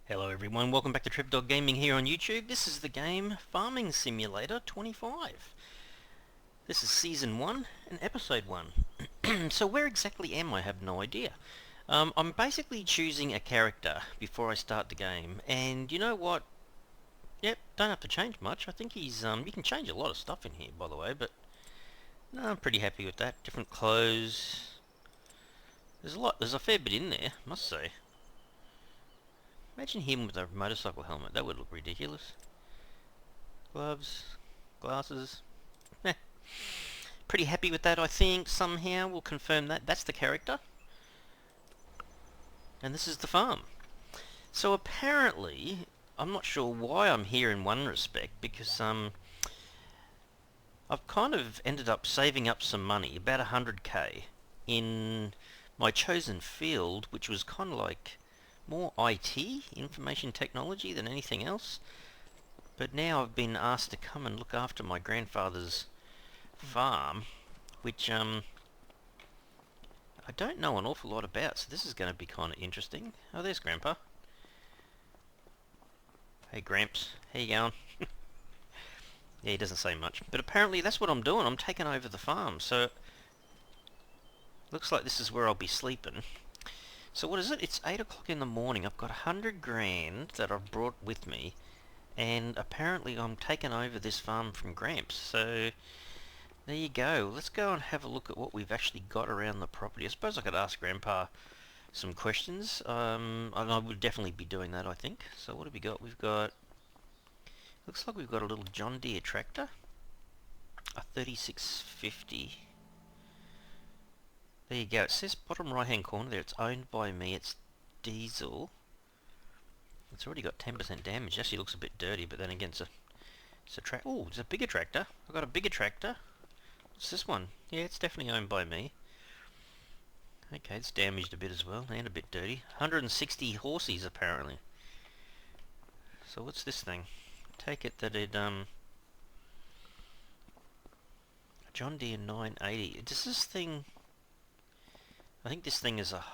Hello everyone, welcome back to Tripdog Gaming here on YouTube. This is the game Farming Simulator 25. This is Season 1 and Episode 1. So where exactly am I? Have no idea. I'm basically choosing a character before I start the game, and you know what? Yep, don't have to change much. I think he's, you can change a lot of stuff in here, by the way, but no, I'm pretty happy with that. Different clothes. There's a fair bit in there, must say. Imagine him with a motorcycle helmet, that would look ridiculous. Gloves, glasses. Eh, pretty happy with that, I think. Somehow we'll confirm that. That's the character. And this is the farm. So apparently, I'm not sure why I'm here in one respect, because I've kind of ended up saving up some money, about 100k, in my chosen field, which was kind of like more IT, information technology, than anything else. But now I've been asked to come and look after my grandfather's farm, which I don't know an awful lot about, so this is going to be kind of interesting. Oh, there's Grandpa. Hey Gramps, how you going? Yeah, he doesn't say much, but apparently that's what I'm doing. I'm taking over the farm, so looks like this is where I'll be sleeping. So what is it? It's 8 o'clock in the morning. I've got 100 grand that I've brought with me, and apparently I'm taking over this farm from Gramps, so there you go. Let's go and have a look at what we've actually got around the property. I suppose I could ask Grandpa some questions, and I would definitely be doing that, I think. So what have we got? Looks like we've got a little John Deere tractor, a 3650. There you go. It says bottom right hand corner there, it's owned by me. It's diesel. It's already got 10% damage. Actually looks a bit dirty, but then again it's a tractor. Oh, it's a bigger tractor. I've got a bigger tractor. What's this one? Yeah, it's definitely owned by me. Okay, it's damaged a bit as well, and a bit dirty. 160 horses, apparently. So what's this thing? Take it that it, John Deere 980. Does this thing... I think this thing is a...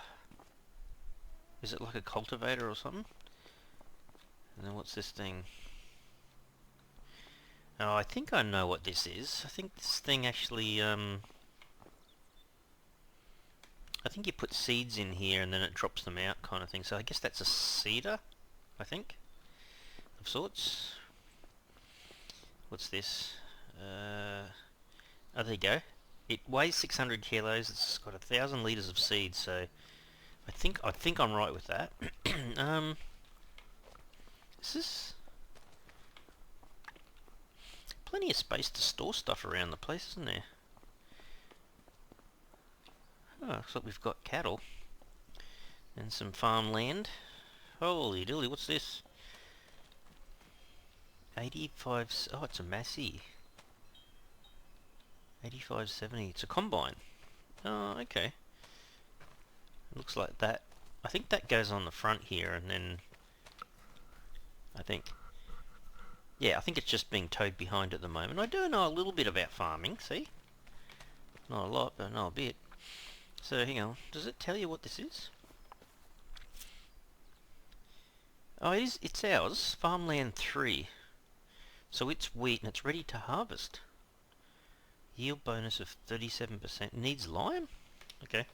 Is it like a cultivator or something? And then what's this thing? Oh, I think I know what this is. I think this thing actually, I think you put seeds in here and then it drops them out kind of thing. So I guess that's a seeder, I think, of sorts. What's this? Oh, there you go. It weighs 600 kilos. It's got 1,000 litres of seed, so I think I'm right with that. Is this plenty of space to store stuff around the place, isn't there? Oh, looks like we've got cattle and some farmland. Holy dilly, what's this? 85... Oh, it's a Massey. 8570. It's a combine. Oh, okay. It looks like that. I think that goes on the front here, and then I think... Yeah, I think it's just being towed behind at the moment. I do know a little bit about farming, see? Not a lot, but I know a bit. So, hang on. Does it tell you what this is? Oh, it's ours. Farmland 3. So it's wheat and it's ready to harvest. Yield bonus of 37%. Needs lime? Okay.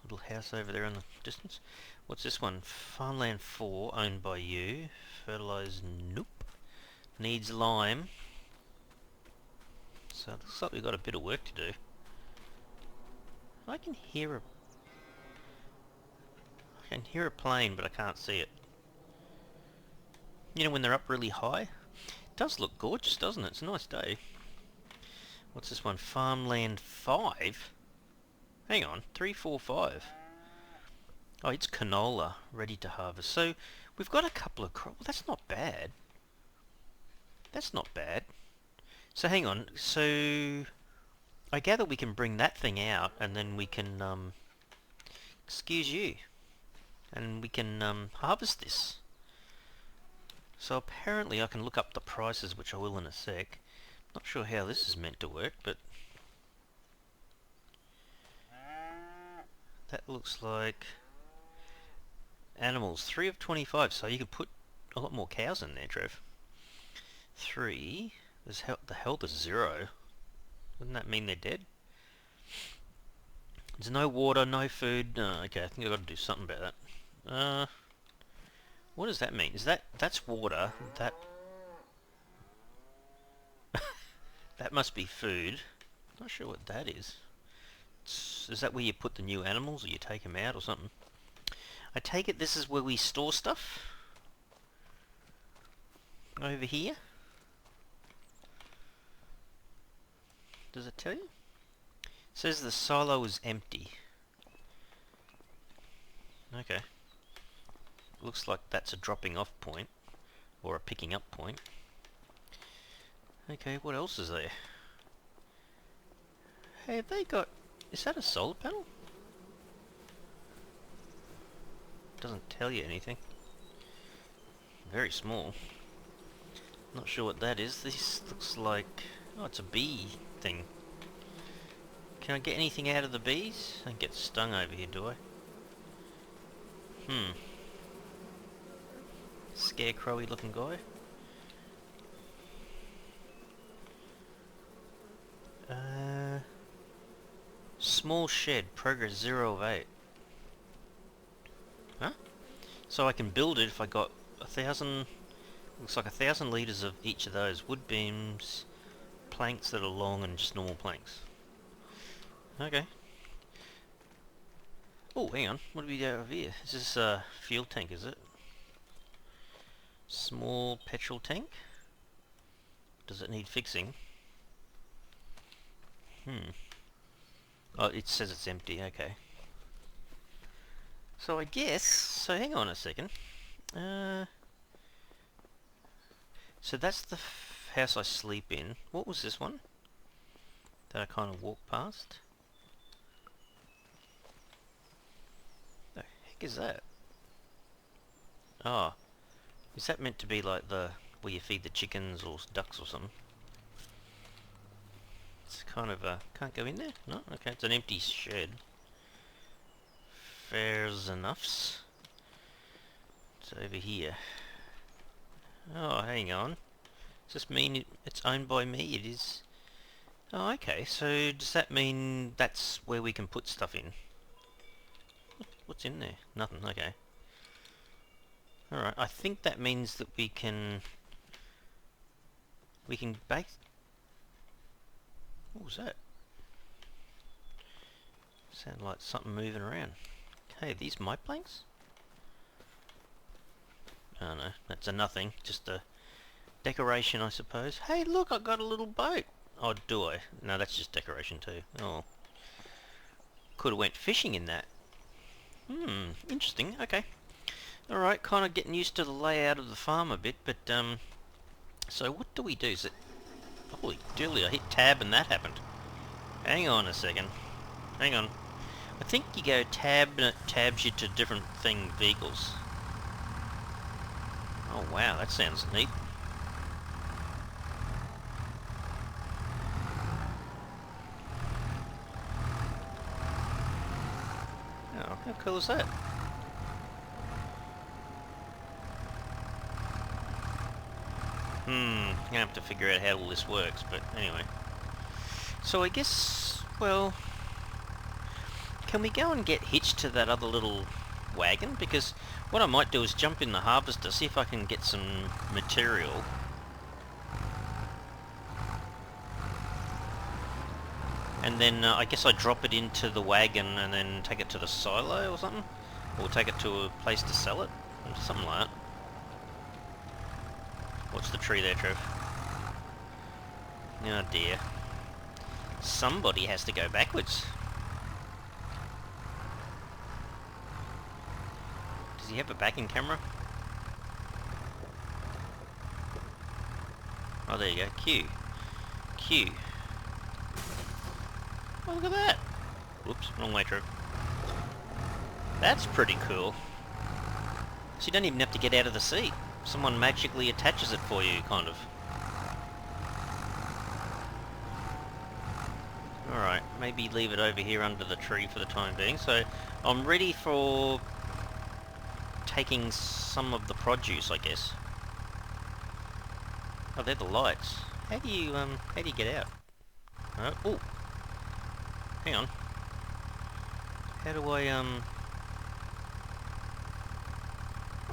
Little house over there in the distance. What's this one? Farmland 4, owned by you. Fertilise, nope. Needs lime. So it looks like we've got a bit of work to do. I can hear a plane, but I can't see it. You know when they're up really high? It does look gorgeous, doesn't it? It's a nice day. What's this one? Farmland 5? Hang on, 345. Oh, it's canola, ready to harvest. So, we've got a couple of crops. Well, that's not bad. That's not bad. So, hang on. So, I gather we can bring that thing out, and then we can, excuse you, and we can, harvest this. So, apparently I can look up the prices, which I will in a sec. Not sure how this is meant to work, but that looks like Animals, 3 of 25, so you could put a lot more cows in there, Trev. 3, the health is 0. Wouldn't that mean they're dead? There's no water, no food. Okay, I think I've got to do something about that. What does that mean? That's water? That must be food. Not sure what that is. Is that where you put the new animals, or you take them out, or something? I take it this is where we store stuff? Over here? Does it tell you? It says the silo is empty. Okay. Looks like that's a dropping off point, or a picking up point. Okay, what else is there? Hey, have they got... Is that a solar panel? Doesn't tell you anything. Very small. Not sure what that is. This looks like... Oh, it's a bee thing. Can I get anything out of the bees? I don't get stung over here, do I? Scarecrowy looking guy. Small shed, progress 0 of 8. Huh? So I can build it if I got 1,000... Looks like 1,000 litres of each of those. Wood beams, planks that are long, and just normal planks. Okay. Oh, hang on. What do we got over here? Is this a fuel tank, is it? Small petrol tank? Does it need fixing? Oh, it says it's empty, okay. So I guess... So hang on a second. So that's the house I sleep in. What was this one that I kind of walked past? The heck is that? Oh, is that meant to be like the where you feed the chickens or ducks or something? It's kind of can't go in there? No? Okay, it's an empty shed. Fair's enoughs. It's over here. Oh, hang on. Does this mean it's owned by me? It is. Oh, okay. So does that mean that's where we can put stuff in? What's in there? Nothing. Okay. Alright, I think that means that we can bake... What was that? Sounded like something moving around. Okay, are these my planks? Oh no, that's a nothing. Just a decoration, I suppose. Hey, look, I got a little boat. Oh, do I? No, that's just decoration too. Oh. Could have went fishing in that. Interesting. Okay. Alright, kind of getting used to the layout of the farm a bit, but, so what do we do? Is it... Holy dooly, I hit tab and that happened. Hang on a second. Hang on. I think you go tab and it tabs you to different vehicles. Oh wow, that sounds neat. Oh, how cool is that? I have to figure out how all this works, but anyway. So I guess, well, can we go and get hitched to that other little wagon? Because what I might do is jump in the harvester, see if I can get some material. And then I guess I drop it into the wagon and then take it to the silo or something? Or take it to a place to sell it? Something like that. What's the tree there, Trev? Oh dear. Somebody has to go backwards. Does he have a backing camera? Oh, there you go. Q. Q. Oh, look at that. Whoops, wrong way, Trev. That's pretty cool. So you don't even have to get out of the seat. Someone magically attaches it for you, kind of. Alright, maybe leave it over here under the tree for the time being. So, I'm ready for taking some of the produce, I guess. Oh, they're the lights. How do you get out? Oh, hang on. How do I, oh,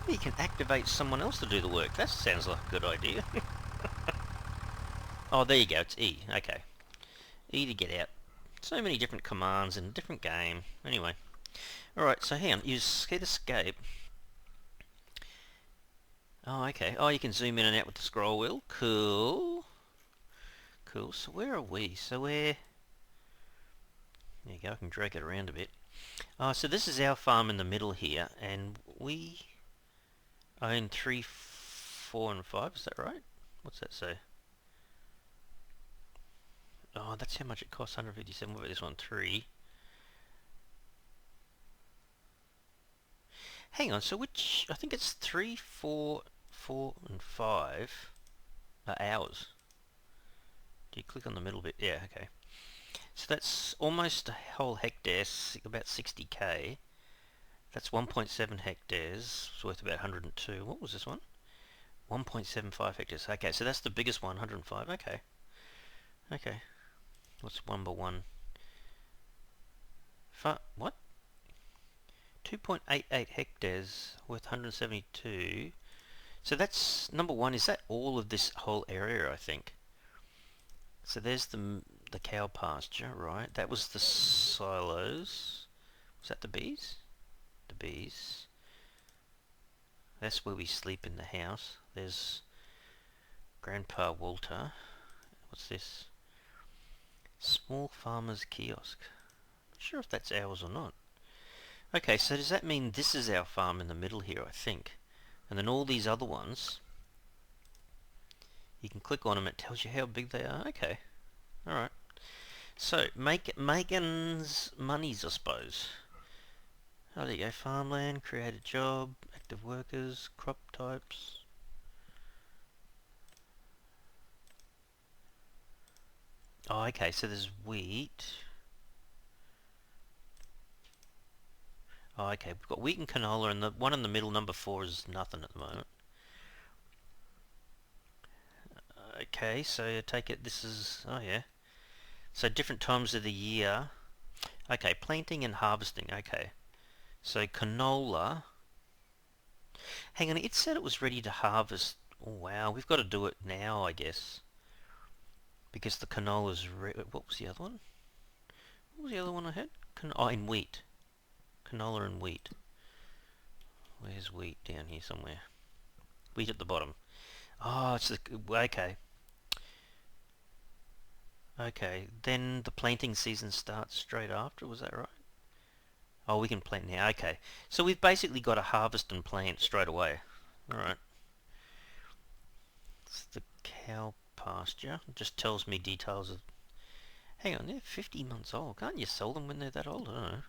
you can activate someone else to do the work. That sounds like a good idea. Oh, there you go, it's E. Okay. E to get out. So many different commands in a different game. Anyway. Alright, so hang on. You hit escape. Oh, okay. Oh, you can zoom in and out with the scroll wheel. Cool. Cool. So where are we? So we're... There you go. I can drag it around a bit. Oh, so this is our farm in the middle here. And we own 3, 4 and 5. Is that right? What's that say? Oh, that's how much it costs. 157. What about this one? 3. Hang on. So which... I think it's 3, 4, 4 and 5 are ours. Do you click on the middle bit? Yeah, okay. So that's almost a whole hectare, about 60k. That's 1.7 hectares, it's worth about 102. What was this one? 1.75 hectares. Okay, so that's the biggest one, 105. Okay. Okay. What's 1 by 1? What? 2.88 hectares worth 172. So that's number 1. Is that all of this whole area, I think? So there's the cow pasture, right? That was the silos. Was that the bees? The bees. That's where we sleep in the house. There's Grandpa Walter. What's this? Small Farmer's Kiosk. Not sure if that's ours or not. Okay, so does that mean this is our farm in the middle here, I think? And then all these other ones, you can click on them, it tells you how big they are. Okay, alright. So, Megan's monies, I suppose. Oh, there you go. Farmland, create a job, active workers, crop types. Oh, okay, so there's wheat. Oh, okay, we've got wheat and canola, and the one in the middle, number 4, is nothing at the moment. Okay, so I take it this is... Oh, yeah. So different times of the year. Okay, planting and harvesting. Okay. So canola... Hang on, it said it was ready to harvest. Oh, wow, we've got to do it now, I guess. Because the canola's... What was the other one? What was the other one I had? Oh, in wheat. Canola and wheat. Where's wheat? Down here somewhere. Wheat at the bottom. Oh, it's the... Okay. Okay, then the planting season starts straight after, was that right? Oh, we can plant now, okay. So we've basically got to harvest and plant straight away. Alright. It's the cow pasture. It just tells me details of... Hang on, they're 50 months old. Can't you sell them when they're that old? I don't know.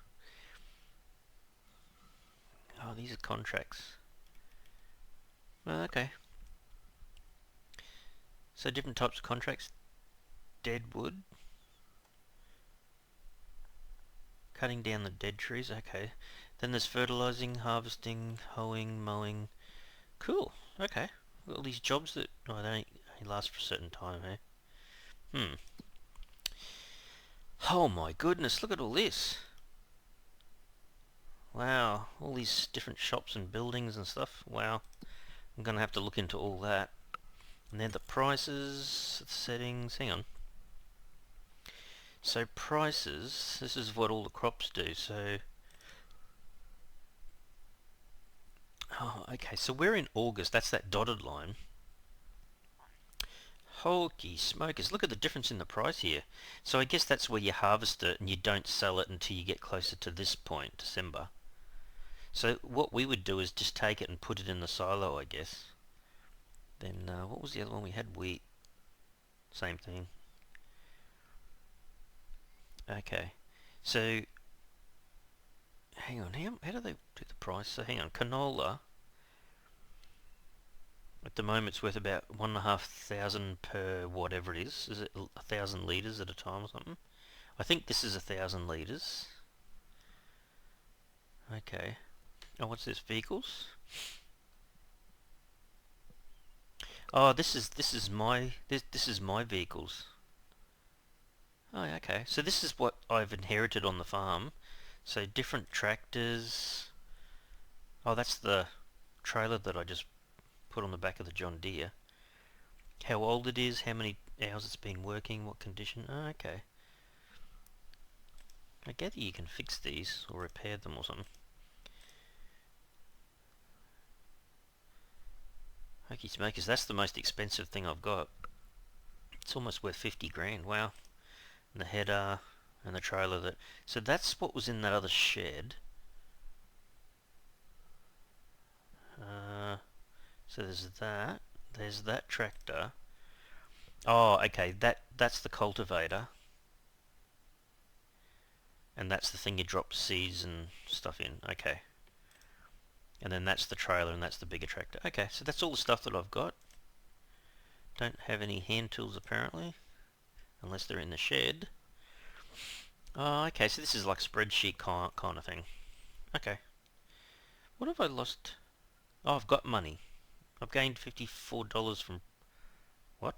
Oh, these are contracts. Oh, okay. So different types of contracts. Dead wood. Cutting down the dead trees, okay. Then there's fertilizing, harvesting, hoeing, mowing. Cool, okay. All these jobs that... Oh, they only last for a certain time, eh? Hmm. Oh my goodness, look at all this. Wow, all these different shops and buildings and stuff. Wow. I'm going to have to look into all that. And then the prices, the settings, hang on. So prices, this is what all the crops do. So, oh, okay, so we're in August, that's that dotted line. Holy smokers, look at the difference in the price here. So I guess that's where you harvest it and you don't sell it until you get closer to this point, December. So what we would do is just take it and put it in the silo, I guess. Then, what was the other one we had? Wheat. Same thing. Okay. So, hang on, how do they do the price? So hang on, canola. At the moment it's worth about 1,500 per whatever it is. Is it 1,000 litres at a time or something? I think this is 1,000 litres. Okay. Oh, what's this? Vehicles? Oh, this is my vehicles. Oh, okay. So this is what I've inherited on the farm. So different tractors. Oh, that's the trailer that I just put on the back of the John Deere. How old it is, how many hours it's been working, what condition. Oh, okay. I gather you can fix these or repair them or something. Hokey smokers, that's the most expensive thing I've got. It's almost worth 50 grand. Wow. And the header and the trailer that. So that's what was in that other shed. So there's that. There's that tractor. Oh, okay. That's the cultivator, and that's the thing you drop seeds and stuff in. Okay. And then that's the trailer, and that's the bigger tractor. Okay, so that's all the stuff that I've got. Don't have any hand tools apparently, unless they're in the shed. Oh, okay. So this is like spreadsheet kind of thing. Okay. What have I lost? Oh, I've got money. I've gained $54 from what?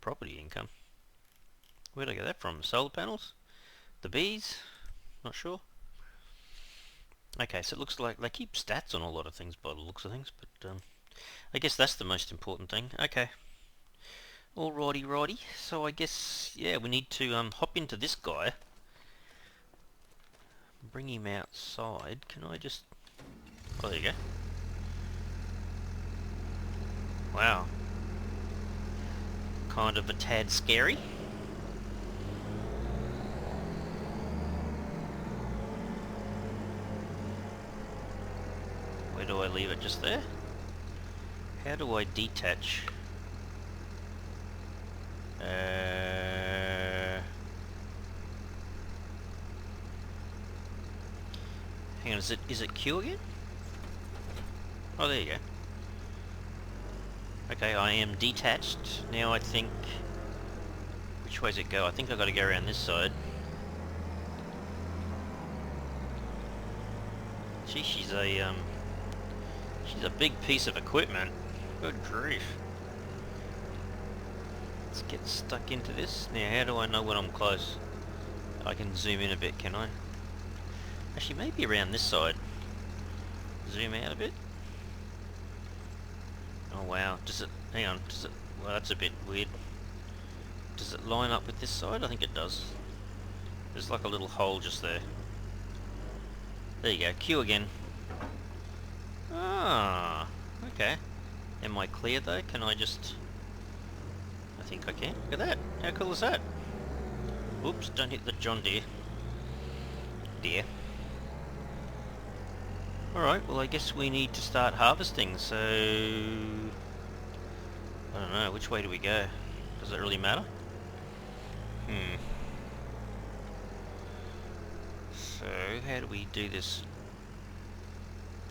Property income. Where'd I get that from? Solar panels? The bees? Not sure. Okay, so it looks like they keep stats on a lot of things by the looks of things, but I guess that's the most important thing. Okay. Alrighty, righty. So I guess, yeah, we need to hop into this guy. Bring him outside. Can I just... Oh, there you go. Wow. Kind of a tad scary. Where do I leave it? Just there? How do I detach? Hang on, is it Q again? Oh, there you go. Okay, I am detached. Now I think... Which way does it go? I think I've got to go around this side. Gee, she's a big piece of equipment. Good grief. Let's get stuck into this. Now, how do I know when I'm close? I can zoom in a bit, can I? Actually, maybe around this side. Zoom out a bit. Oh wow, does it... Hang on, does it... Well, that's a bit weird. Does it line up with this side? I think it does. There's like a little hole just there. There you go, Q again. Ah, okay. Am I clear though? Can I just... I think I can. Look at that. How cool is that? Oops, don't hit the John Deere. Deer. Alright, well I guess we need to start harvesting, so... I don't know, which way do we go? Does it really matter? So, how do we do this?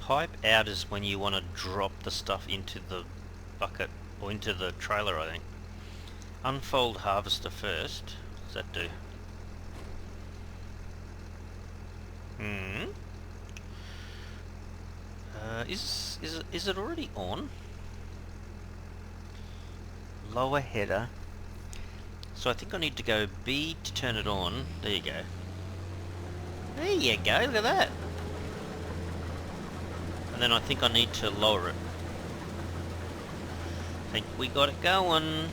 Pipe out is when you want to drop the stuff into the bucket, or into the trailer, I think. Unfold harvester first. What does that do? Is it already on? Lower header. So I think I need to go B to turn it on. There you go. There you go, look at that. And then I think I need to lower it. I think we got it going.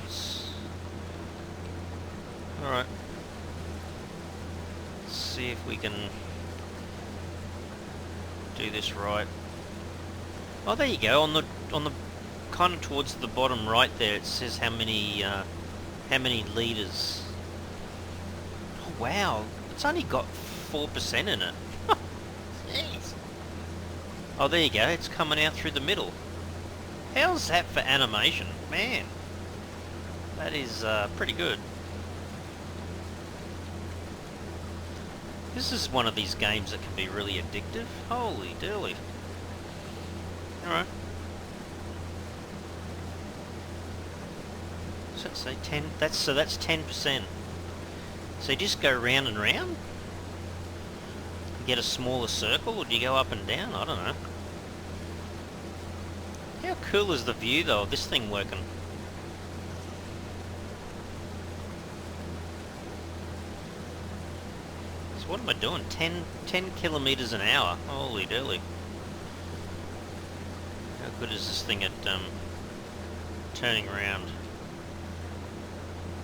Alright. Let's see if we can do this right. Oh, there you go. On the kind of towards the bottom right there, it says how many liters. Oh, wow, it's only got 4% in it. Jeez. Oh, there you go. It's coming out through the middle. How's that for animation, man? That is pretty good. This is one of these games that can be really addictive. Holy dooly. Alright. So say 10, that's 10%. So you just go round and round? Get a smaller circle, or do you go up and down? I don't know. How cool is the view though of this thing working? So what am I doing? 10 kilometers an hour. Holy dooly. How good is this thing at turning around?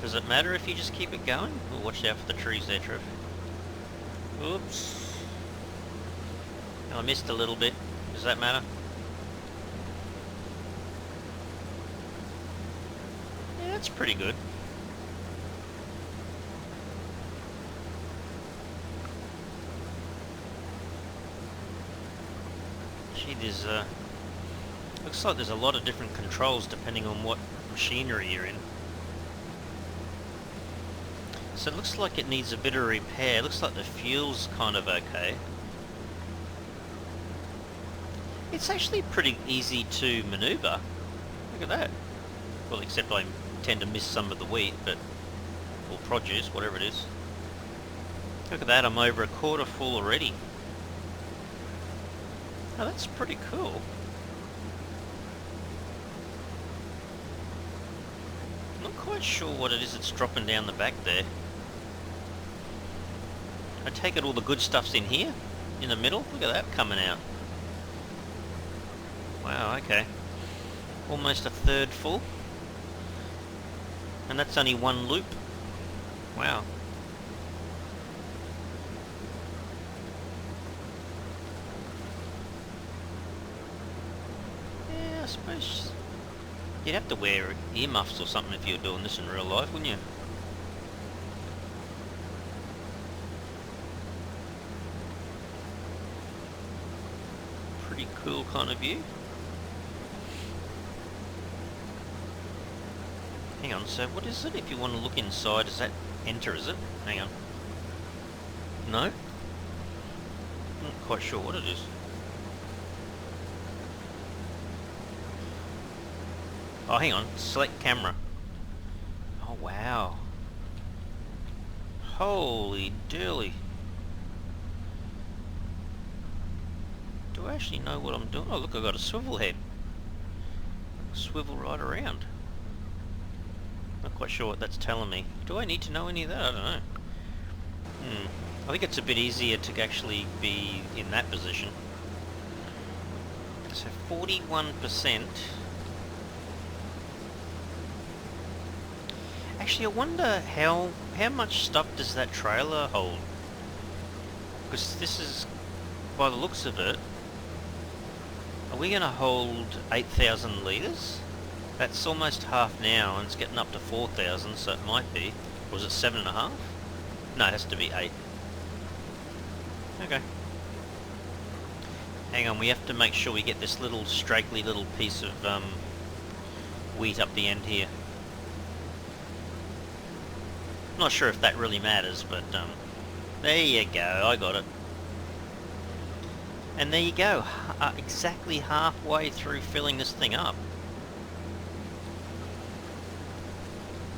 Does it matter if you just keep it going? Oh, watch out for the trees there, Trev. Oops. I missed a little bit. Does that matter? Yeah, that's pretty good. Gee, there's looks like there's a lot of different controls depending on what machinery you're in. So it looks like it needs a bit of repair. It looks like the fuel's kind of okay. It's actually pretty easy to manoeuvre. Look at that. Well, except I tend to miss some of the wheat, but or produce, whatever it is. Look at that, I'm over a quarter full already. Oh, that's pretty cool. I'm not quite sure what it is that's dropping down the back there. I take it all the good stuff's in here? In the middle? Look at that coming out. Wow, okay. Almost a third full. And that's only one loop. Wow. Yeah, I suppose you'd have to wear earmuffs or something if you were doing this in real life, wouldn't you? Pretty cool kind of view. Hang on, so what is it? If you want to look inside, is that enter, is it? Hang on. No? I'm not quite sure what it is. Oh, hang on. Select camera. Oh, wow. Holy dooly. Do I actually know what I'm doing? Oh, look, I've got a swivel head. Swivel right around. Not quite sure what that's telling me. Do I need to know any of that? I don't know. I think it's a bit easier to actually be in that position. So 41%. Actually, I wonder how much stuff does that trailer hold? Because this is, by the looks of it, are we going to hold 8,000 litres? That's almost half now, and it's getting up to 4,000, so it might be. Or was it 7.5? No, it has to be 8. Okay. Hang on, we have to make sure we get this little straggly little piece of wheat up the end here. Not sure if that really matters, but there you go, I got it. And there you go, exactly halfway through filling this thing up.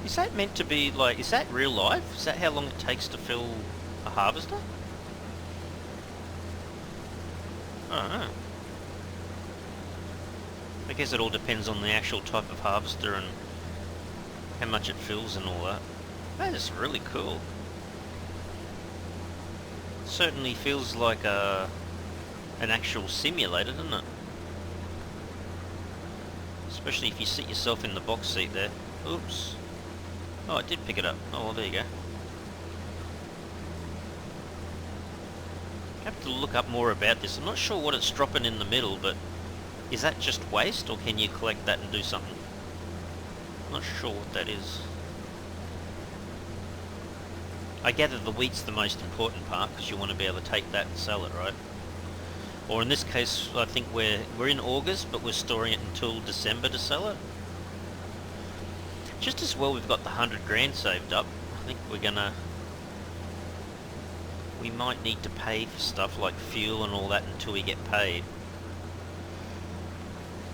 Is that meant to be like, is that real life? Is that how long it takes to fill a harvester? I don't know. I guess it all depends on the actual type of harvester and how much it fills and all that. That is really cool. Certainly feels like an actual simulator, doesn't it? Especially if you sit yourself in the box seat there. Oops. Oh, it did pick it up. Oh, well, there you go. I have to look up more about this. I'm not sure what it's dropping in the middle, but is that just waste, or can you collect that and do something? I'm not sure what that is. I gather the wheat's the most important part, because you want to be able to take that and sell it, right? Or in this case, I think we're in August, but we're storing it until December to sell it. Just as well we've got the 100 grand saved up. I think we might need to pay for stuff like fuel and all that until we get paid.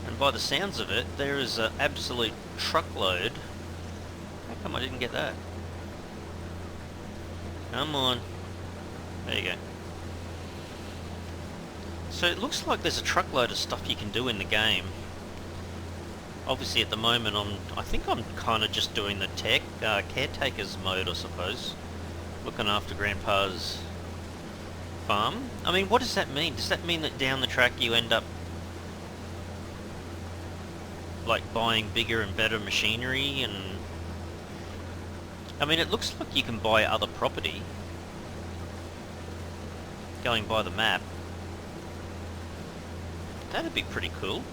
And by the sounds of it, there is an absolute truckload. How come I didn't get that? Come on. There you go. So it looks like there's a truckload of stuff you can do in the game. Obviously at the moment I think I'm kind of just doing the caretaker's mode, I suppose. Looking after Grandpa's farm. I mean, what does that mean? Does that mean that down the track you end up like buying bigger and better machinery? And I mean, it looks like you can buy other property going by the map. That'd be pretty cool.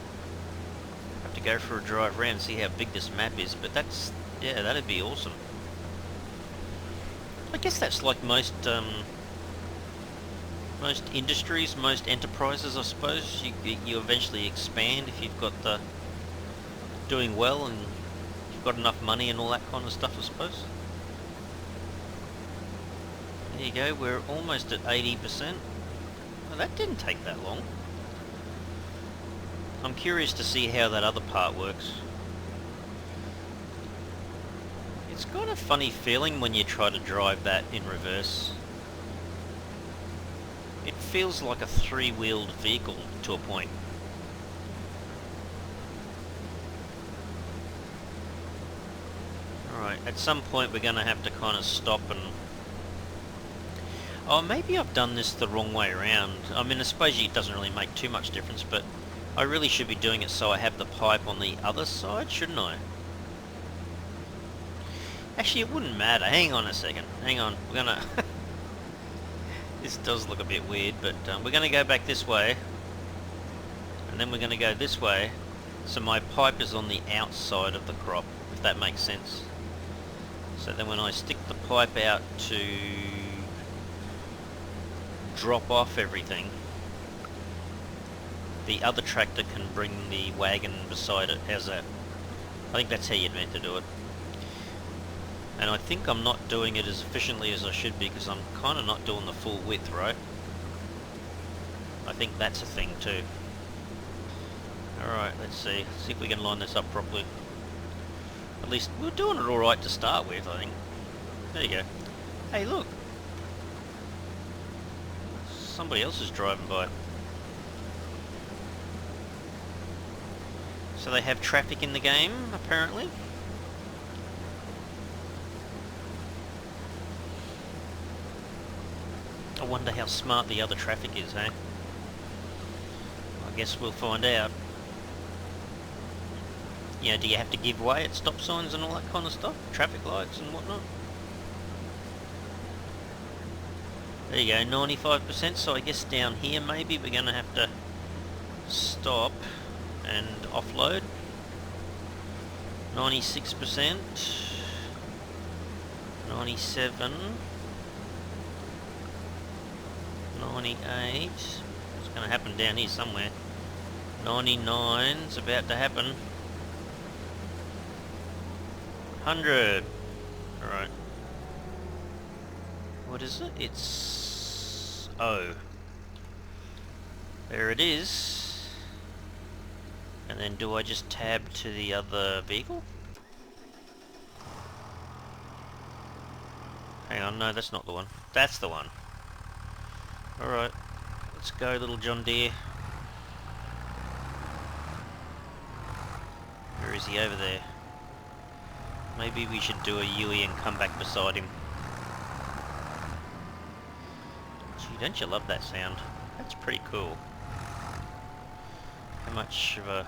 Have to go for a drive around and see how big this map is, but yeah, that'd be awesome. I guess that's like most industries, most enterprises, I suppose. You eventually expand if you've got the doing well and you've got enough money and all that kind of stuff, I suppose. There you go, we're almost at 80%. Well, that didn't take that long. I'm curious to see how that other part works. It's got a funny feeling when you try to drive that in reverse. It feels like a three-wheeled vehicle to a point. Alright, at some point we're going to have to kind of stop and... Oh, maybe I've done this the wrong way around. I mean, I suppose it doesn't really make too much difference, but I really should be doing it so I have the pipe on the other side, shouldn't I? Actually, it wouldn't matter. Hang on a second. Hang on. We're gonna... This does look a bit weird, but we're gonna go back this way. And then we're gonna go this way. So my pipe is on the outside of the crop, if that makes sense. So then when I stick the pipe out to drop off everything, the other tractor can bring the wagon beside it. How's that? I think that's how you'd meant to do it. And I think I'm not doing it as efficiently as I should be because I'm kind of not doing the full width, right? I think that's a thing too. Alright, let's see. See if we can line this up properly. At least we're doing it alright to start with, I think. There you go. Hey, look! Somebody else is driving by. So they have traffic in the game, apparently. I wonder how smart the other traffic is, hey? I guess we'll find out. You know, do you have to give way at stop signs and all that kind of stuff? Traffic lights and whatnot? There you go, 95%, so I guess down here maybe we're going to have to stop and offload. 96%. 97. 98. It's going to happen down here somewhere. 99 is about to happen. 100. Alright. What is it? It's O. There it is. And then do I just tab to the other vehicle? Hang on, no, that's not the one. That's the one. Alright, let's go, little John Deere. Where is he? Over there? Maybe we should do a Yui and come back beside him. Gee, don't you love that sound? That's pretty cool. How much of a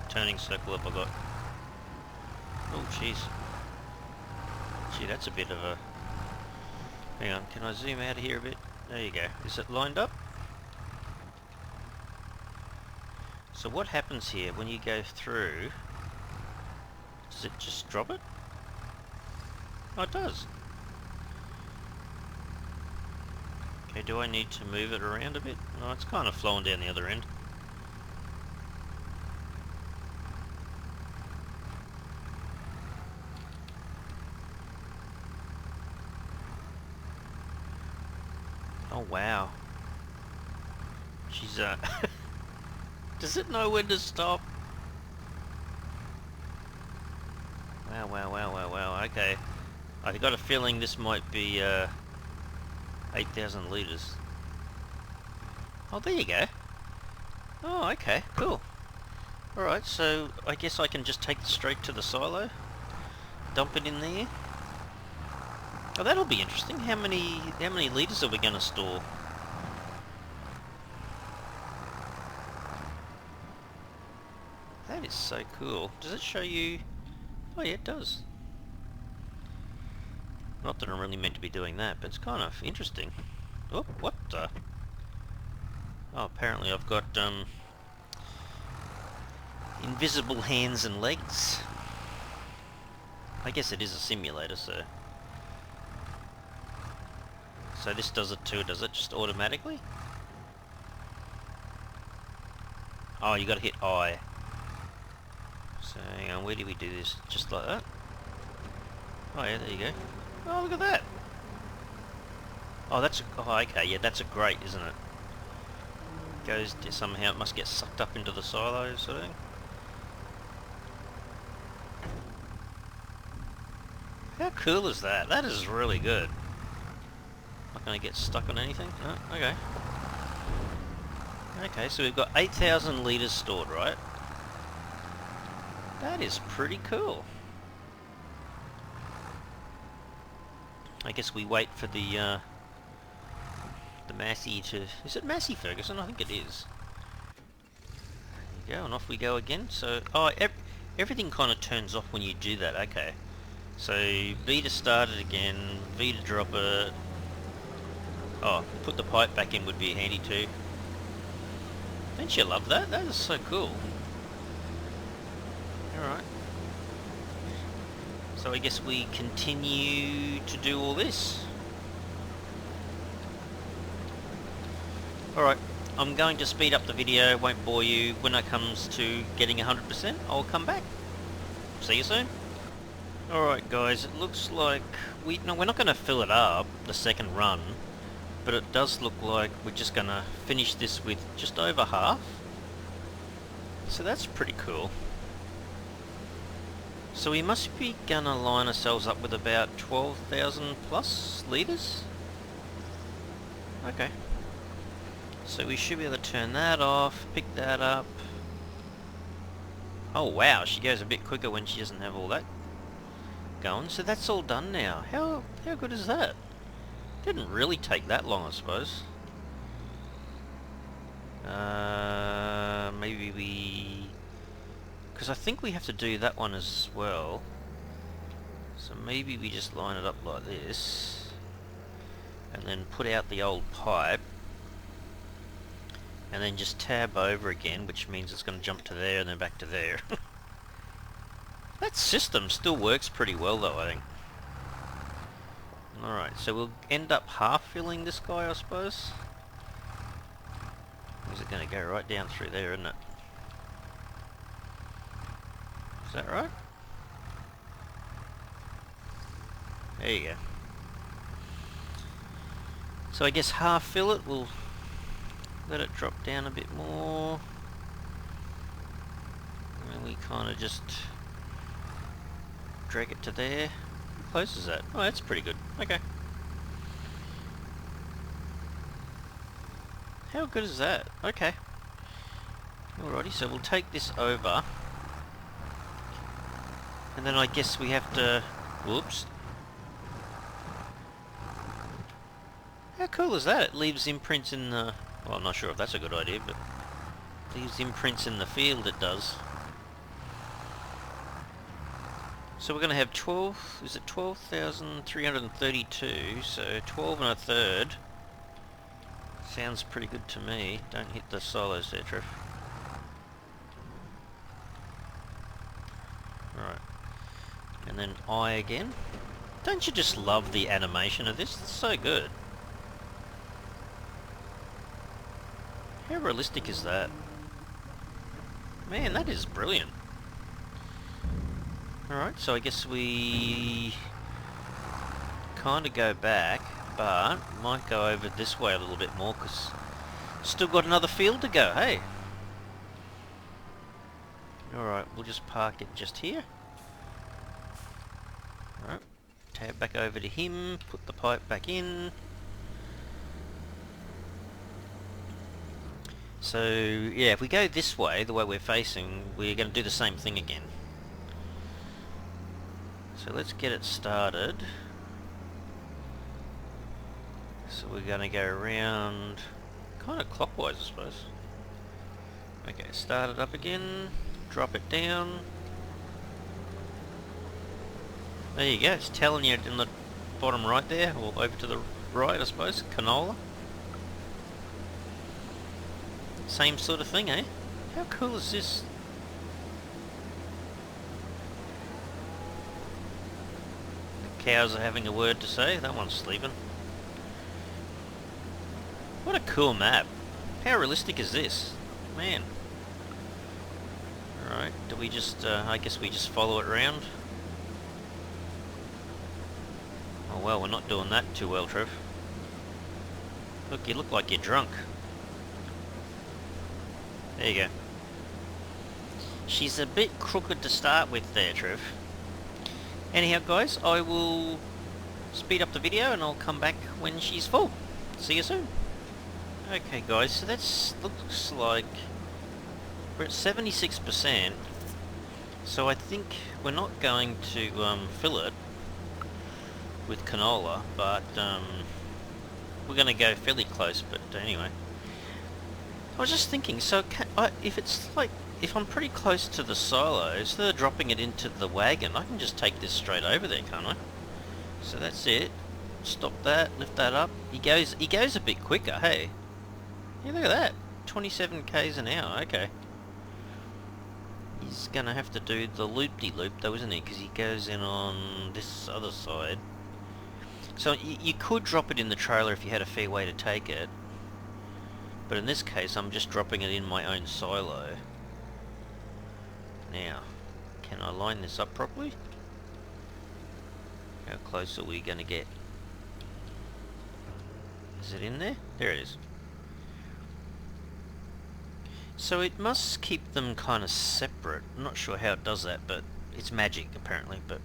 turning circle have I got? Oh, jeez. Gee, that's a bit of a... Hang on, can I zoom out of here a bit? There you go. Is it lined up? So what happens here when you go through? Does it just drop it? Oh, it does. Okay, do I need to move it around a bit? No, it's kind of flowing down the other end. Oh, wow. She's, does it know when to stop? Wow, wow, wow, wow, wow, okay. I got a feeling this might be, 8,000 litres. Oh, there you go. Oh, okay, cool. Alright, so I guess I can just take it straight to the silo, dump it in there. Oh, that'll be interesting. How many litres are we going to store? That is so cool. Does it show you? Oh yeah, it does. Not that I'm really meant to be doing that, but it's kind of interesting. Oh, what the? Oh, apparently I've got invisible hands and legs. I guess it is a simulator, so this does it too, does it? Just automatically? Oh, you got to hit I. So hang on, where do we do this? Just like that? Oh yeah, there you go. Oh, look at that. Oh, okay, yeah, that's a grate, isn't it? Goes to, somehow it must get sucked up into the silo sort of thing. How cool is that? That is really good. Not going to get stuck on anything? Oh, okay. Okay, so we've got 8,000 litres stored, right? That is pretty cool. I guess we wait for the Massey to... Is it Massey Ferguson? I think it is. There you go, and off we go again. So, oh, everything kind of turns off when you do that. Okay. So, V to start it again, V to drop it. Oh, put the pipe back in would be handy too. Don't you love that? That is so cool. Alright. So I guess we continue to do all this. Alright, I'm going to speed up the video, won't bore you. When it comes to getting 100%, I'll come back. See you soon. Alright guys, it looks like we're not going to fill it up the second run, but it does look like we're just going to finish this with just over half. So that's pretty cool. So we must be going to line ourselves up with about 12,000 plus litres. Okay. So we should be able to turn that off, pick that up. Oh wow, she goes a bit quicker when she doesn't have all that going. So that's all done now. How good is that? Didn't really take that long, I suppose. Maybe we... Because I think we have to do that one as well. So maybe we just line it up like this. And then put out the old pipe. And then just tab over again, which means it's going to jump to there and then back to there. That system still works pretty well though, I think. Alright, so we'll end up half filling this guy, I suppose. Or is it going to go right down through there, isn't it? Is that right? There you go. So I guess half fill it, we'll let it drop down a bit more. And we kind of just drag it to there. How close is that? Oh, that's pretty good. Okay. How good is that? Okay. Alrighty, so we'll take this over. And then I guess we have to... Whoops. How cool is that? It leaves imprints in the... Well, I'm not sure if that's a good idea, but... leaves imprints in the field, it does. So we're going to have 12... Is it 12,332? So 12 and a third. Sounds pretty good to me. Don't hit the silos there, Trev. Alright. And then I again. Don't you just love the animation of this? It's so good. How realistic is that? Man, that is brilliant. Alright, so I guess we kind of go back, but might go over this way a little bit more because still got another field to go, hey? Alright, we'll just park it just here. Alright, tab back over to him, put the pipe back in. So yeah, if we go this way, the way we're facing, we're going to do the same thing again. So let's get it started. So we're going to go around kind of clockwise, I suppose. Okay, start it up again, drop it down. There you go, it's telling you in the bottom right there, or over to the right, I suppose, canola. Same sort of thing, eh? How cool is this? The cows are having a word to say, that one's sleeping. What a cool map. How realistic is this? Man. Alright, do we just, I guess we just follow it around? Oh well, we're not doing that too well, Trev. Look, you look like you're drunk. There you go. She's a bit crooked to start with there, Trev. Anyhow, guys, I will speed up the video and I'll come back when she's full. See you soon. Okay, guys, so that looks like we're at 76%. So I think we're not going to fill it with canola, but we're going to go fairly close. But anyway, I was just thinking, so if it's like, if I'm pretty close to the silo, instead of dropping it into the wagon, I can just take this straight over there, can't I? So that's it. Stop that, lift that up. He goes a bit quicker, hey. Yeah, look at that. 27 k's an hour, okay. He's gonna have to do the loop-de-loop though, isn't he? Because he goes in on this other side. So you could drop it in the trailer if you had a fair way to take it. But in this case, I'm just dropping it in my own silo. Now, can I line this up properly? How close are we gonna get? Is it in there? There it is. So it must keep them kind of separate. I'm not sure how it does that, but it's magic apparently, but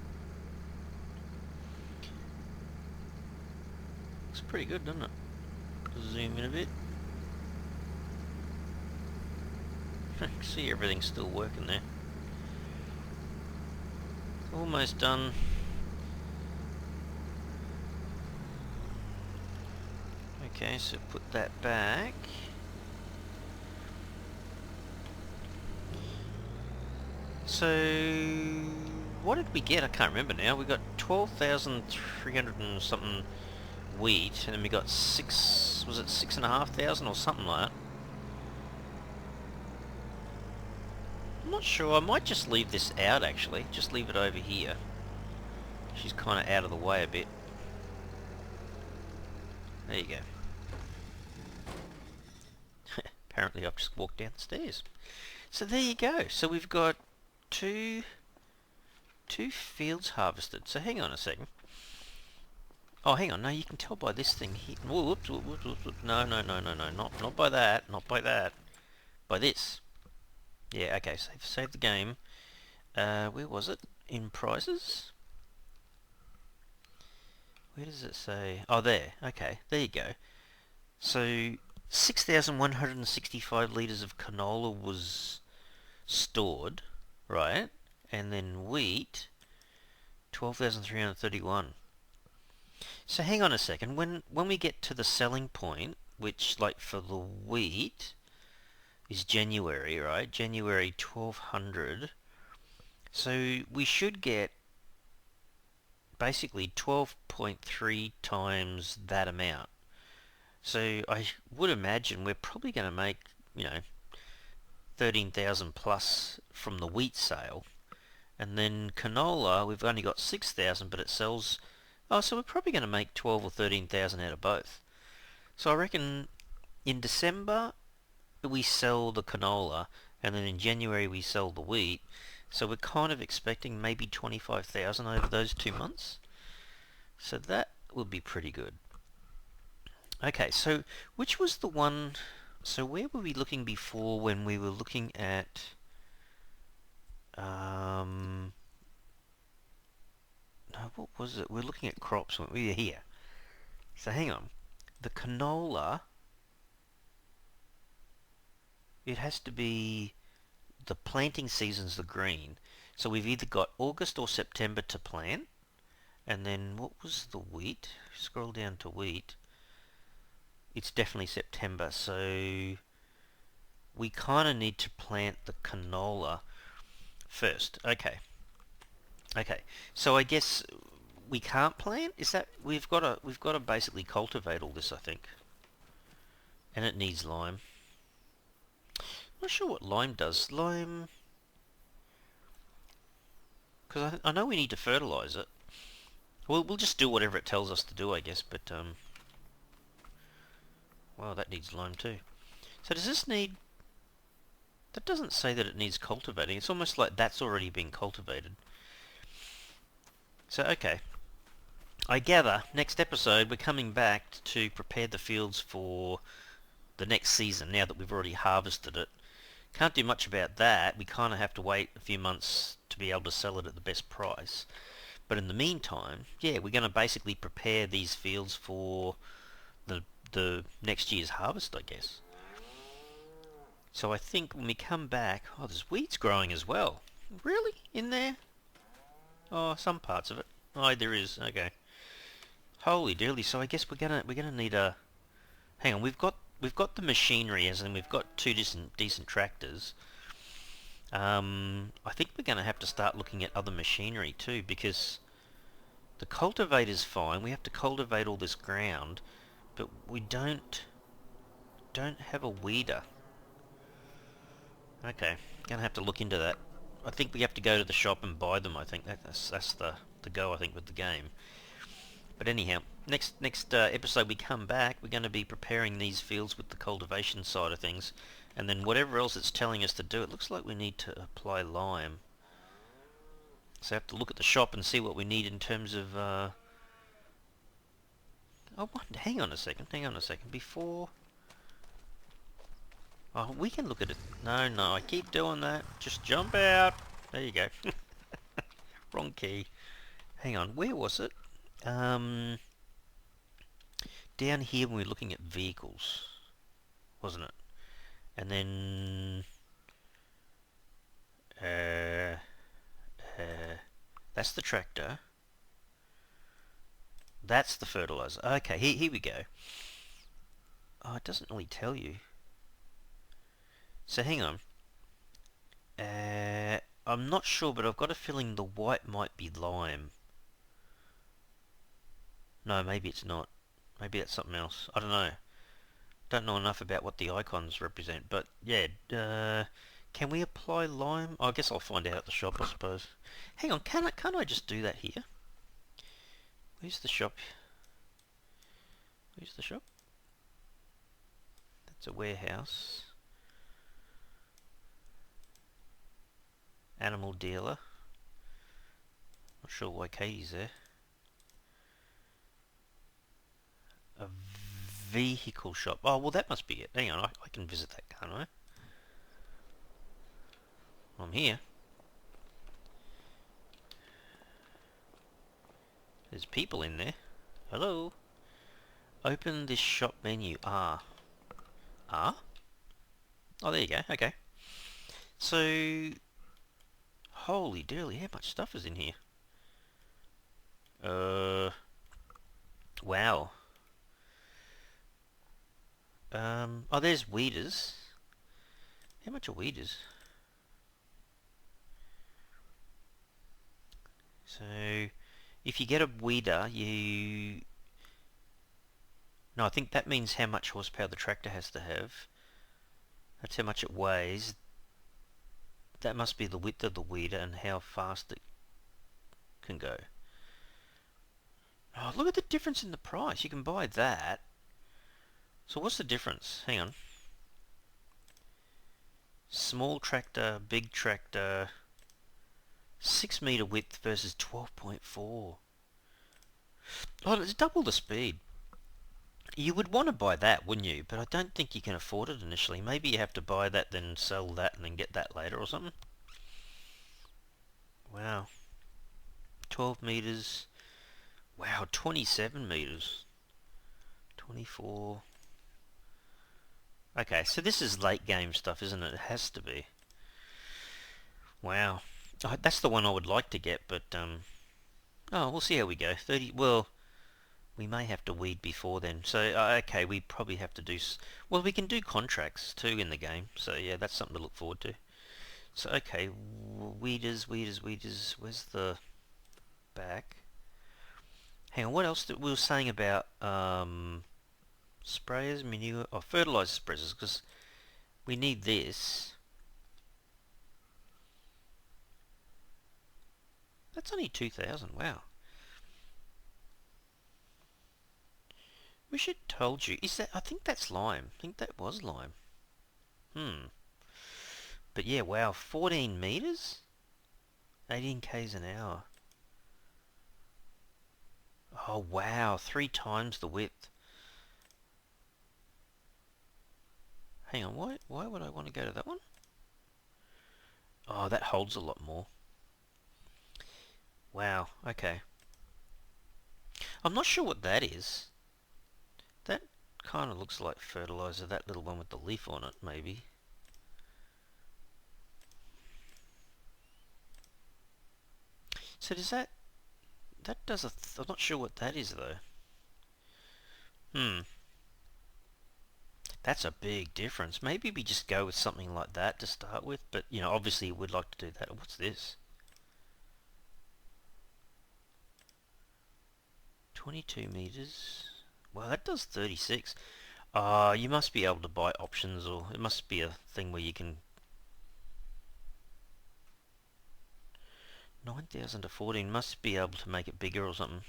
it's pretty good, doesn't it? Zoom in a bit. See, everything's still working there. Almost done. Okay, so put that back. So, what did we get? I can't remember now. We got 12,300 and something wheat, and then we got was it 6,500 or something like that? I'm not sure. I might just leave this out, actually. Just leave it over here. She's kind of out of the way a bit. There you go. Apparently I've just walked down the stairs. So there you go. So we've got two fields harvested. So hang on a second. Oh, hang on. No, you can tell by this thing here. Whoops, whoops, whoops, whoops. No. Not by that. Not by that. By this. Yeah, okay. Save the game. Where was it? In prices? Where does it say? Oh, there. Okay, there you go. So 6,165 litres of canola was stored, right? And then wheat, 12,331. So hang on a second. When we get to the selling point, which, like, for the wheat is January, right? January 1,200. So we should get basically 12.3 times that amount. So I would imagine we're probably going to make, 13,000 plus from the wheat sale. And then canola, we've only got 6,000, but it sells... Oh, so we're probably going to make 12 or 13,000 out of both. So I reckon in December we sell the canola, and then in January we sell the wheat. So we're kind of expecting maybe 25,000 over those 2 months. So that would be pretty good. Okay, so which was the one... So where were we looking before when we were looking at... No, what was it? We're looking at crops, weren't we? Here. So hang on. The canola... it has to be the planting season's the green. So we've either got August or September to plant. And then what was the wheat? Scroll down to wheat. It's definitely September. So we kind of need to plant the canola first. Okay. Okay. So I guess we can't plant? Is that we've got to basically cultivate all this, I think. And it needs lime. I'm not sure what lime does. Lime, because I know we need to fertilize it. We'll just do whatever it tells us to do, I guess. But wow, that needs lime too. So does this need? That doesn't say that it needs cultivating. It's almost like that's already been cultivated. So okay, I gather next episode we're coming back to prepare the fields for the next season. Now that we've already harvested it, can't do much about that. We kind of have to wait a few months to be able to sell it at the best price. But in the meantime, yeah, we're going to basically prepare these fields for the the next year's harvest, I guess. So I think when we come back, oh, there's weeds growing as well. Really? In there? Oh, some parts of it. Oh, there is. Okay. Holy dooly! So I guess we're gonna need a. Hang on, we've got the machinery, as in we've got two decent tractors. I think we're gonna have to start looking at other machinery too, because the cultivator's fine. We have to cultivate all this ground, but we don't have a weeder. Okay, gonna have to look into that. I think we have to go to the shop and buy them. I think that's the go. I think with the game. But anyhow, next episode we come back, we're going to be preparing these fields with the cultivation side of things, and then whatever else it's telling us to do. It looks like we need to apply lime. So I have to look at the shop and see what we need in terms of. Oh, hang on a second. Hang on a second. Before. Oh, we can look at it. No, no, I keep doing that. Just jump out. There you go. Wrong key. Hang on. Where was it? Um, Down here when we were looking at vehicles, wasn't it? And then uh, uh, that's the tractor. That's the fertilizer. Okay, here we go. Oh, it doesn't really tell you. So hang on. I'm not sure, but I've got a feeling the white might be lime. No, maybe it's not. Maybe that's something else. I don't know. Don't know enough about what the icons represent, but yeah. Can we apply lime? Oh, I guess I'll find out at the shop, I suppose. Hang on, can't I just do that here? Where's the shop? Where's the shop? That's a warehouse. Animal dealer. Not sure why Katie's there. A vehicle shop. Oh, well, that must be it. Hang on, I can visit that, can't I? I'm here. There's people in there. Hello? Open this shop menu. Ah. Ah? Oh, there you go. Okay. So, holy dooly, how much stuff is in here? Wow. Oh, there's weeders. How much are weeders? So, if you get a weeder, you... No, I think that means how much horsepower the tractor has to have. That's how much it weighs. That must be the width of the weeder and how fast it can go. Oh, look at the difference in the price. You can buy that. So what's the difference? Hang on. Small tractor, big tractor, 6 meter width versus 12.4. Oh, it's double the speed. You would want to buy that, wouldn't you? But I don't think you can afford it initially. Maybe you have to buy that, then sell that, and then get that later or something. Wow. 12 meters. Wow, 27 meters. 24. Okay, so this is late game stuff, isn't it? It has to be. Wow. That's the one I would like to get, but, oh, we'll see how we go. 30, well, we may have to weed before then. So, okay, we probably have to do, well, we can do contracts too in the game. So, yeah, that's something to look forward to. So, okay, weeders. Where's the back? Hang on, what else we were saying about, sprayers, manure, or fertilizer spreaders, because we need this. That's only 2,000, wow. We should have told you. Is that, I think that's lime. I think that was lime. Hmm. But yeah, wow, 14 meters? 18 k's an hour. Oh wow, 3 times the width. Hang on, why would I want to go to that one? Oh, that holds a lot more. Wow, okay. I'm not sure what that is. That kind of looks like fertilizer, that little one with the leaf on it, maybe. So does that does I'm not sure what that is though. Hmm, that's a big difference. Maybe we just go with something like that to start with, but you know, obviously we'd like to do that. What's this? 22 meters. Well, that does 36. You must be able to buy options, or it must be a thing where you can 9,000 to 14 must be able to make it bigger or something,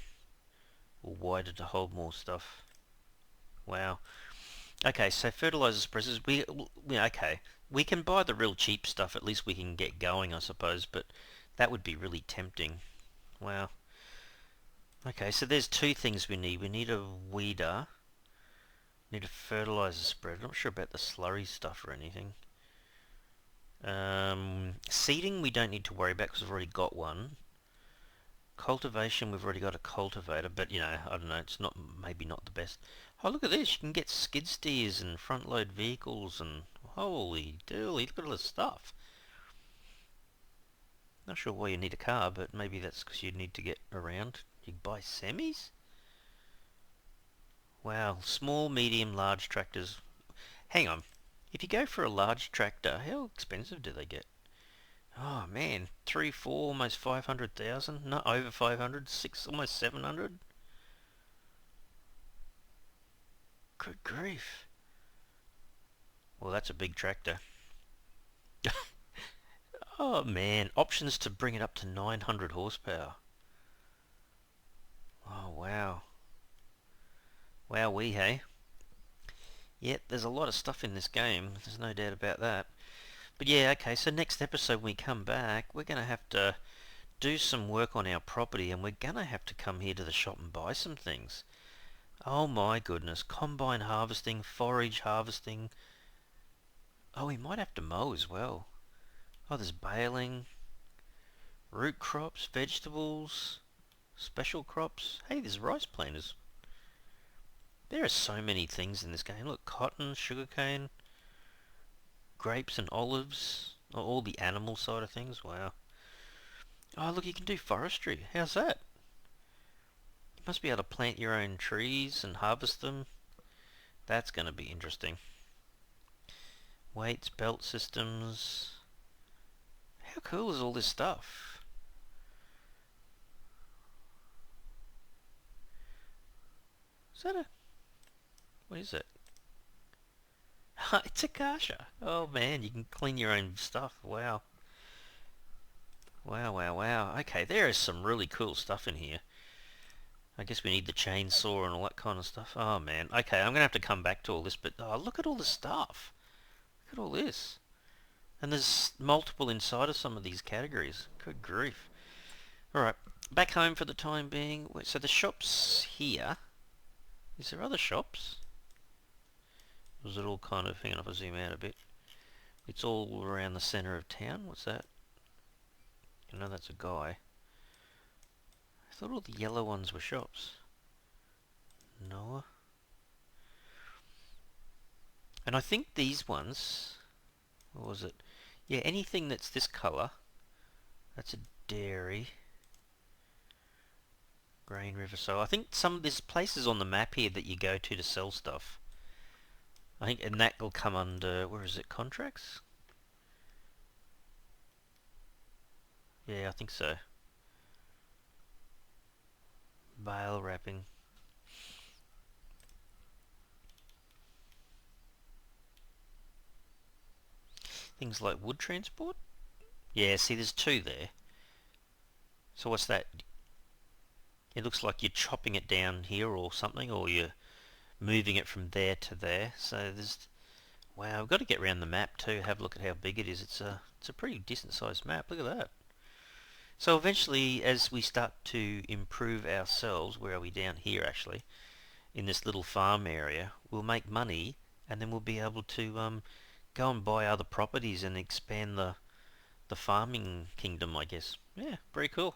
or wider to hold more stuff. Wow. Okay, so fertilizer suppressors. Okay. We can buy the real cheap stuff. At least we can get going, I suppose. But that would be really tempting. Wow. Okay, so there's two things we need. We need a weeder. Need a fertilizer spreader. I'm not sure about the slurry stuff or anything. Seeding we don't need to worry about because we've already got one. Cultivation we've already got a cultivator, but you know, I don't know, it's not maybe not the best. Oh, look at this, you can get skid steers and front load vehicles and holy dooly, look at all this stuff. Not sure why you need a car, but maybe that's because you need to get around. You can buy semis? Wow, small, medium, large tractors. Hang on, if you go for a large tractor, how expensive do they get? Oh man, 3, 4, almost 500,000. Not over 500, 6, almost 700. Good grief. Well, that's a big tractor. Oh man, options to bring it up to 900 horsepower. Oh wow. Wowee, hey? Yep, there's a lot of stuff in this game. There's no doubt about that. But yeah, okay, so next episode when we come back, we're going to have to do some work on our property and we're going to have to come here to the shop and buy some things. Oh my goodness, combine harvesting, forage harvesting. Oh, we might have to mow as well. Oh, there's baling, root crops, vegetables, special crops. Hey, there's rice planters. There are so many things in this game. Look, cotton, sugarcane, grapes and olives. Oh, all the animal side of things. Wow. Oh, look, you can do forestry. How's that? You must be able to plant your own trees and harvest them. That's going to be interesting. Weights, belt systems. How cool is all this stuff? Is that a... What is it? It's a kasha. Oh man, you can clean your own stuff. Wow. Wow. Okay, there is some really cool stuff in here. I guess we need the chainsaw and all that kind of stuff. Oh man. Okay, I'm going to have to come back to all this, but oh, look at all the stuff. Look at all this. And there's multiple inside of some of these categories. Good grief. Alright, back home for the time being. So the shop's here. Is there other shops? Or is it all kind of... Hang on if I zoom out a bit. It's all around the centre of town. What's that? I know that's a guy. I thought all the yellow ones were shops. Noah. And I think these ones, what was it? Yeah, anything that's this colour, that's a dairy. Grain River. So I think there's places on the map here that you go to sell stuff. I think, and that will come under, where is it, contracts? Yeah, I think so. Bale wrapping. Things like wood transport? Yeah, see there's two there. So what's that? It looks like you're chopping it down here or something, or you're moving it from there to there. So there's, wow, we've got to get around the map too, have a look at how big it is. It's a pretty decent sized map, look at that. So eventually, as we start to improve ourselves, where are we, down here actually, in this little farm area, we'll make money, and then we'll be able to go and buy other properties and expand the farming kingdom, I guess. Yeah, very cool.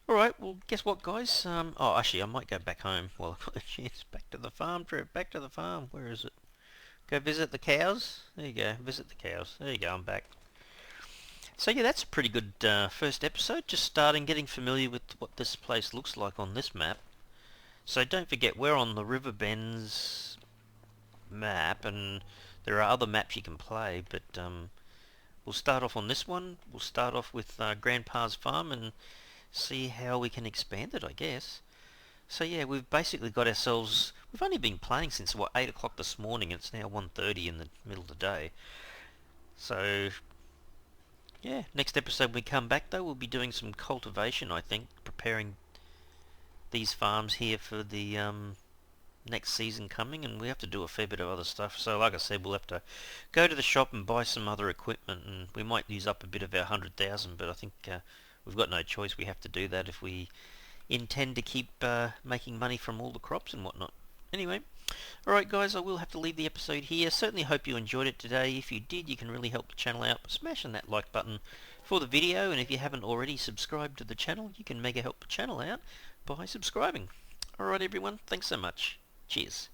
Alright, well, guess what, guys? Oh, actually, I might go back home while I've got the chance. Back to the farm trip, back to the farm. Where is it? Go visit the cows? There you go, visit the cows. There you go, I'm back. So yeah, that's a pretty good first episode. Just starting, getting familiar with what this place looks like on this map. So don't forget, we're on the River Bends map, and there are other maps you can play, but we'll start off on this one. We'll start off with Grandpa's farm and see how we can expand it, I guess. So yeah, we've basically got ourselves, we've only been playing since, what, 8 o'clock this morning. It's now 1:30 in the middle of the day. So yeah, next episode when we come back though, we'll be doing some cultivation, I think, preparing these farms here for the next season coming, and we have to do a fair bit of other stuff. So like I said, we'll have to go to the shop and buy some other equipment, and we might use up a bit of our 100,000, but I think we've got no choice. We have to do that if we intend to keep making money from all the crops and whatnot. Anyway, alright guys, I will have to leave the episode here. Certainly hope you enjoyed it today. If you did, you can really help the channel out by smashing that like button for the video, and if you haven't already subscribed to the channel, you can mega help the channel out by subscribing. Alright everyone, thanks so much. Cheers.